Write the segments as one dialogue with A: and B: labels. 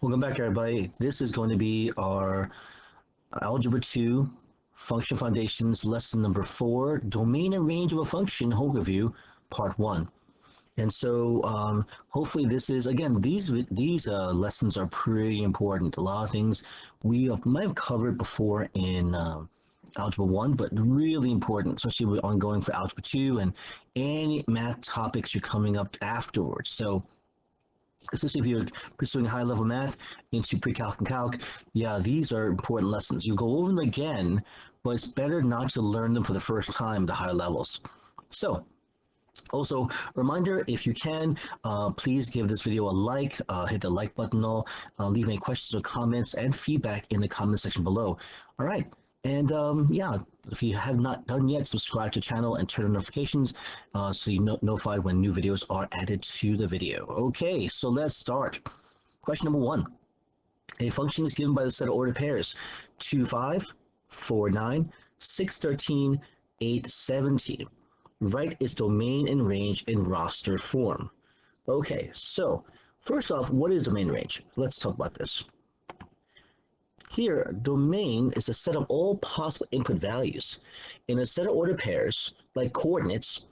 A: Welcome back, everybody. This is going to be our Algebra 2 Function Foundations lesson number 4, Domain and Range of a Function Home Review, Part 1. And so hopefully this is, again, these lessons are pretty important. A lot of things might have covered before in Algebra 1, but really important, especially with ongoing for Algebra 2 and any math topics you're coming up afterwards. So especially if you're pursuing high-level math into pre-calc and calc, yeah, these are important lessons. You go over them again, but it's better not to learn them for the first time at the higher levels. So, also, reminder, if you can, please give this video a like, hit the like button, leave any questions or comments and feedback in the comment section below. All right, and yeah, if you have not done yet, subscribe to the channel and turn on notifications so you're notified when new videos are added to the video. Okay, so let's start. Question number 1. A function is given by the set of ordered pairs 2, 5, 4, 9, 6, 13, 8, 17. Write its domain and range in roster form. Okay, so first off, what is domain range? Let's talk about this. Here, domain is a set of all possible input values. In a set of ordered pairs, like coordinates,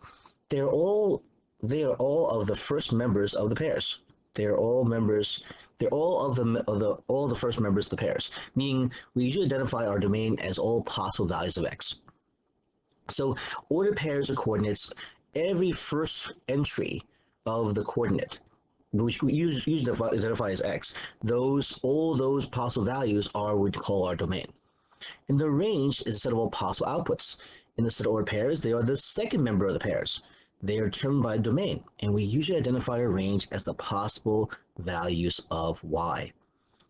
A: they are all of the first members of the pairs. They're all of the first members of the pairs, meaning we usually identify our domain as all possible values of x. So ordered pairs of coordinates, every first entry of the coordinate, which we usually identify as x, all those possible values are what we call our domain. And the range is a set of all possible outputs. In the set of ordered pairs, they are the second member of the pairs. They are determined by domain, and we usually identify a range as the possible values of y.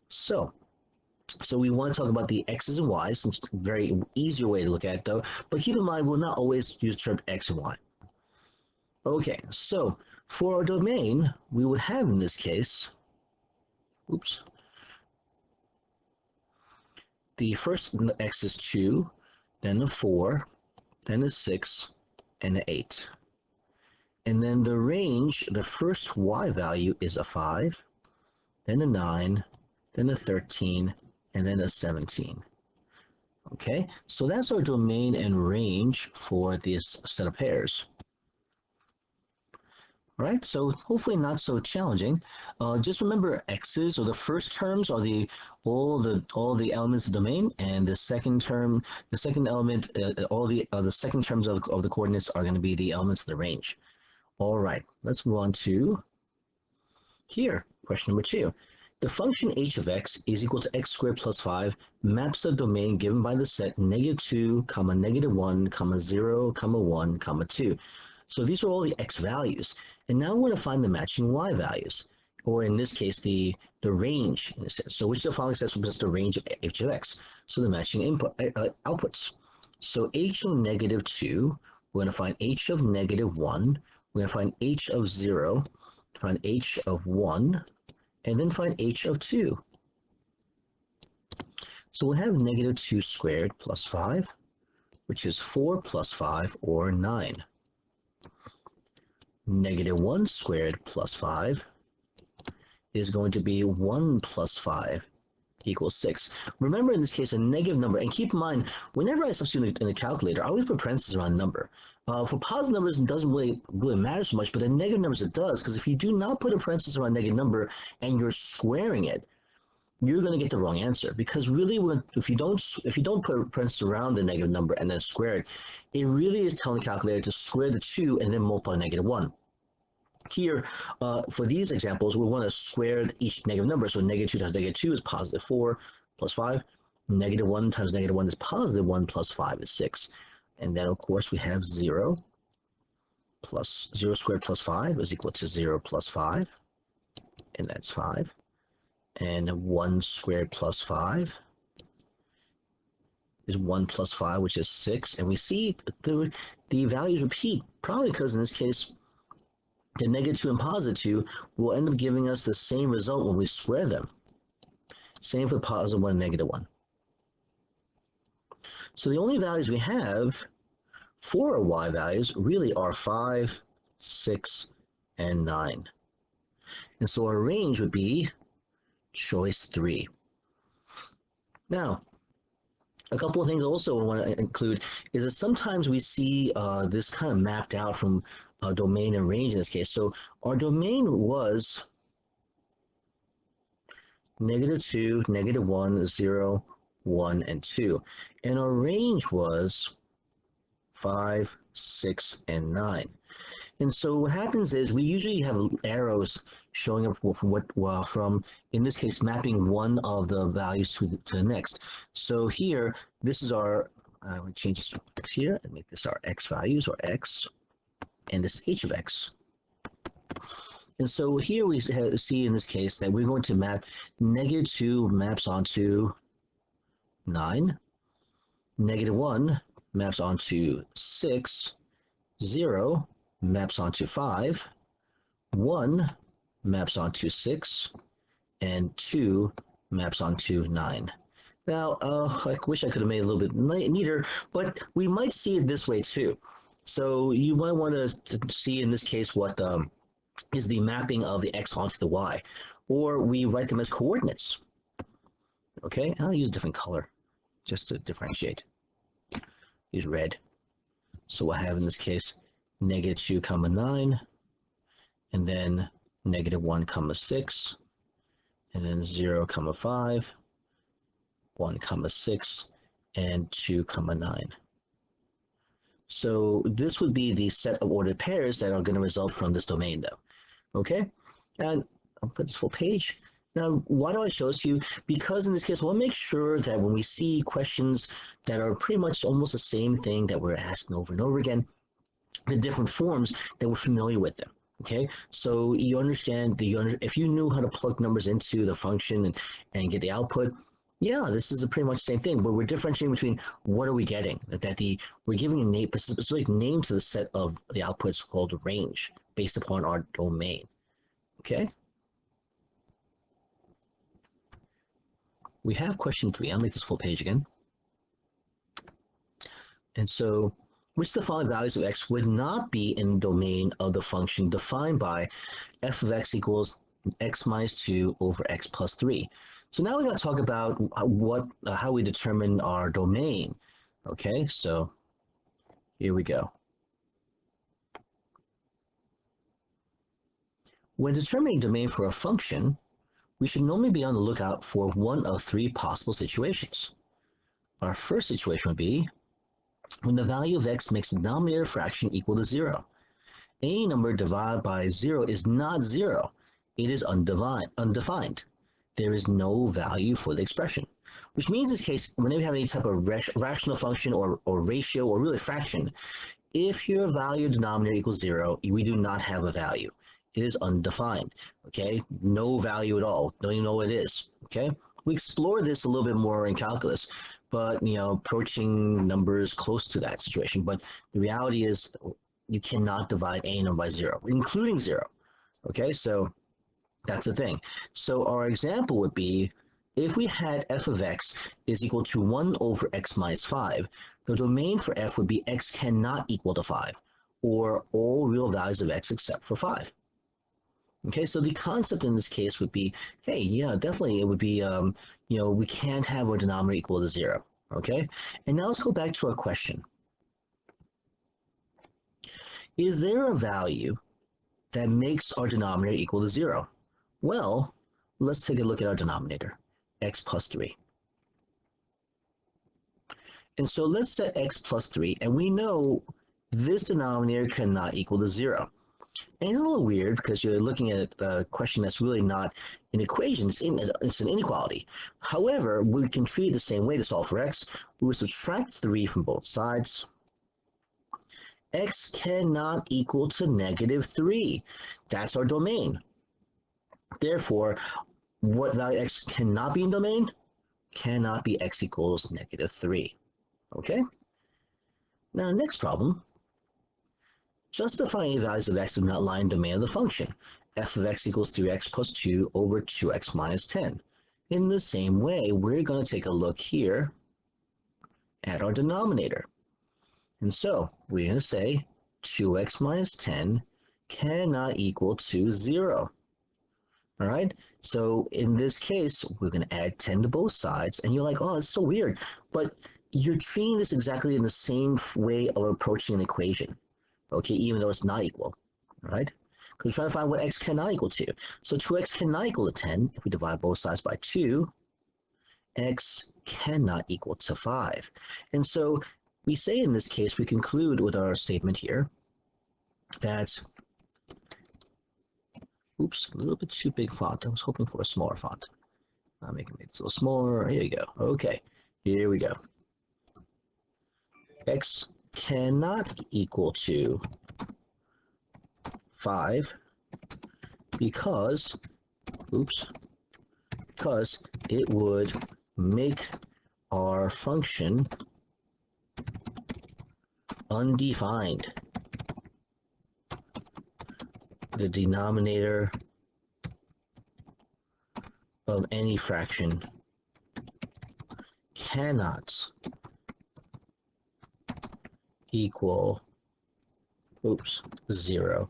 A: So we want to talk about the x's and y's, it's a very easier way to look at it though, but keep in mind we'll not always use the term x and y. Okay, so for our domain, we would have in this case, the first x is 2, then a 4, then a 6, and an 8. And then the range, the first y value is a 5, then a 9, then a 13, and then a 17. Okay, so that's our domain and range for this set of pairs. All right, so hopefully not so challenging. Just remember x's, or the first terms, are all the elements of the domain, and the second term, the second element, the second terms of the coordinates are going to be the elements of the range. All right, let's move on to here, question number 2. The function h of x is equal to x squared plus 5 maps the domain given by the set -2, -1, 0, 1, 2. So these are all the x values. And now we're going to find the matching y values, or in this case, the range. So which of the following sets represents the range of h of x? So the matching outputs. So h of -2, we're going to find h of -1, we're going to find h of 0, find h of 1, and then find h of 2. So we'll have -2 squared plus 5, which is 4 plus 5, or 9. -1 squared plus 5 is going to be 1 plus 5 equals 6. Remember, in this case, a negative number, and keep in mind, whenever I substitute in the calculator, I always put parentheses around a number. For positive numbers, it doesn't really matter so much, but in negative numbers, it does, because if you do not put a parenthesis around a negative number and you're squaring it, you're going to get the wrong answer, because really, if you don't put a parenthesis around the negative number and then square it, it really is telling the calculator to square the 2 and then multiply -1. Here, for these examples, we want to square each negative number. So -2 times -2 is positive 4 plus 5. -1 times -1 is positive 1 plus 5 is 6. And then, of course, we have 0 squared plus 5 is equal to 0 plus 5. And that's 5. And 1 squared plus 5 is 1 plus 5, which is 6. And we see the values repeat, probably because in this case, the -2 and +2 will end up giving us the same result when we square them. Same for +1 and -1. So the only values we have for our y values really are 5, 6, and 9. And so our range would be choice 3. Now, a couple of things also I want to include is that sometimes we see this kind of mapped out from domain and range in this case. So our domain was -2, -1, 0, 1, and 2. And our range was 5, 6, and 9. And so what happens is we usually have arrows showing up from in this case mapping one of the values to the next. So here this is our I would change this to x here and make this our x values or x, and this h of x. And so here we see in this case that we're going to map -2 maps onto 9, -1 maps onto 6, 0 maps onto 5, 1 maps onto 6, and 2 maps onto 9. Now, I wish I could have made it a little bit neater, but we might see it this way too. So you might want to see in this case what is the mapping of the x onto the y, or we write them as coordinates. Okay, I'll use a different color just to differentiate. Use red. So I have in this case -2, 9, and then -1, 6, and then 0, 5, 1, 6, and 2, 9. So this would be the set of ordered pairs that are going to result from this domain though. Okay, and I'll put this full page. Now, why do I show this to you? Because in this case, we'll make sure that when we see questions that are pretty much almost the same thing that we're asking over and over again, the different forms, that we're familiar with them. Okay, so you understand, if you knew how to plug numbers into the function and get the output, yeah, this is pretty much the same thing, but we're differentiating between what are we getting, we're giving a specific name to the set of the outputs called range based upon our domain. Okay, we have question 3. I'll make this full page again. And so, which the following values of x would not be in the domain of the function defined by f of x equals x minus 2 over x plus 3. So now we're going to talk about how we determine our domain. Okay, so here we go. When determining domain for a function, we should normally be on the lookout for one of 3 possible situations. Our first situation would be when the value of x makes the denominator fraction equal to 0. Any number divided by 0 is not 0. It is undefined. There is no value for the expression. Which means in this case, whenever you have any type of rational function or ratio or really fraction, if your value denominator equals 0, we do not have a value. It is undefined. Okay, no value at all. Don't even know what it is. Okay, we explore this a little bit more in calculus, but approaching numbers close to that situation. But the reality is, you cannot divide any number by 0, including 0. Okay, so that's the thing. So our example would be if we had f of x is equal to 1 over x minus 5, the domain for f would be x cannot equal to 5, or all real values of x except for 5. Okay, so the concept in this case would be, hey, yeah, definitely it would be, we can't have our denominator equal to 0. Okay, and now let's go back to our question. Is there a value that makes our denominator equal to 0? Well, let's take a look at our denominator, x plus 3. And so let's set x plus 3, and we know this denominator cannot equal to 0. And it's a little weird because you're looking at a question that's really not an equation, it's an inequality. However, we can treat it the same way to solve for x. We will subtract 3 from both sides. X cannot equal to -3. That's our domain. Therefore, what value x cannot be in domain? Cannot be x equals -3. Okay? Now, next problem. Justify any values of x do not lie in domain of the function. F of x equals 3x plus 2 over 2x minus 10. In the same way, we're going to take a look here at our denominator. And so, we're going to say 2x minus 10 cannot equal to 0. All right. So in this case, we're going to add 10 to both sides. And you're like, oh, it's so weird. But you're treating this exactly in the same way of approaching an equation. Okay, even though it's not equal. All right. Because we're trying to find what x cannot equal to. So 2x cannot equal to 10. If we divide both sides by 2, x cannot equal to 5. And so we say in this case, we conclude with our statement here that, oops, a little bit too big font. I was hoping for a smaller font. I'm making it a little smaller. Here you go. Okay, here we go. X cannot equal to 5 because, oops, because it would make our function undefined. The denominator of any fraction cannot equal, oops, 0.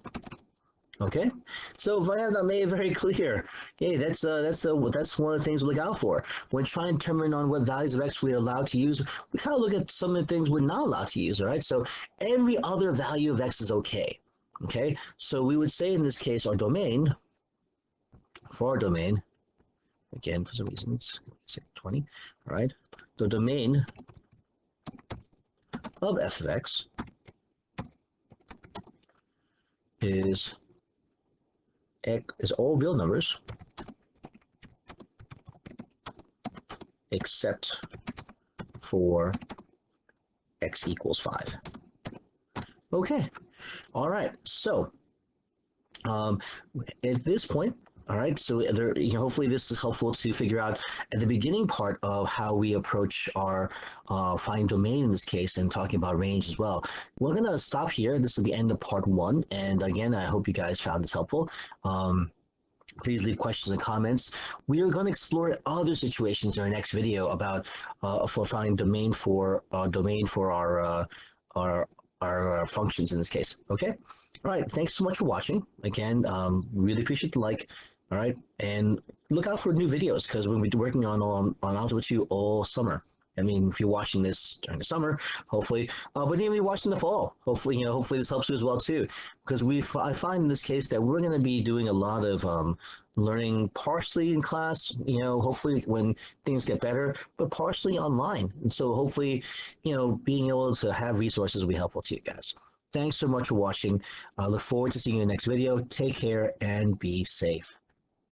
A: Okay, so if I have that made it very clear, hey, that's one of the things we look out for when trying to determine on what values of x we're allowed to use. We kind of look at some of the things we're not allowed to use. All right, so every other value of x is okay. Okay, so we would say in this case our domain, for our domain, again for some reason it's 20. All right, the domain of f of x is all real numbers except for x equals 5. Okay, all right, so at this point, all right, so there, hopefully this is helpful to figure out at the beginning part of how we approach our finding domain in this case and talking about range as well. We're going to stop here. This is the end of part 1. And again, I hope you guys found this helpful. Please leave questions and comments. We are going to explore other situations in our next video about for finding domain for our functions in this case. Okay. All right. Thanks so much for watching. Again, really appreciate the like. All right, and look out for new videos because we'll be working on Algebra 2 all summer. I mean, if you're watching this during the summer, hopefully, but even if you're watching in the fall, hopefully, hopefully this helps you as well too. Because I find in this case that we're going to be doing a lot of learning partially in class. Hopefully when things get better, but partially online. And so hopefully, being able to have resources will be helpful to you guys. Thanks so much for watching. I look forward to seeing you in the next video. Take care and be safe.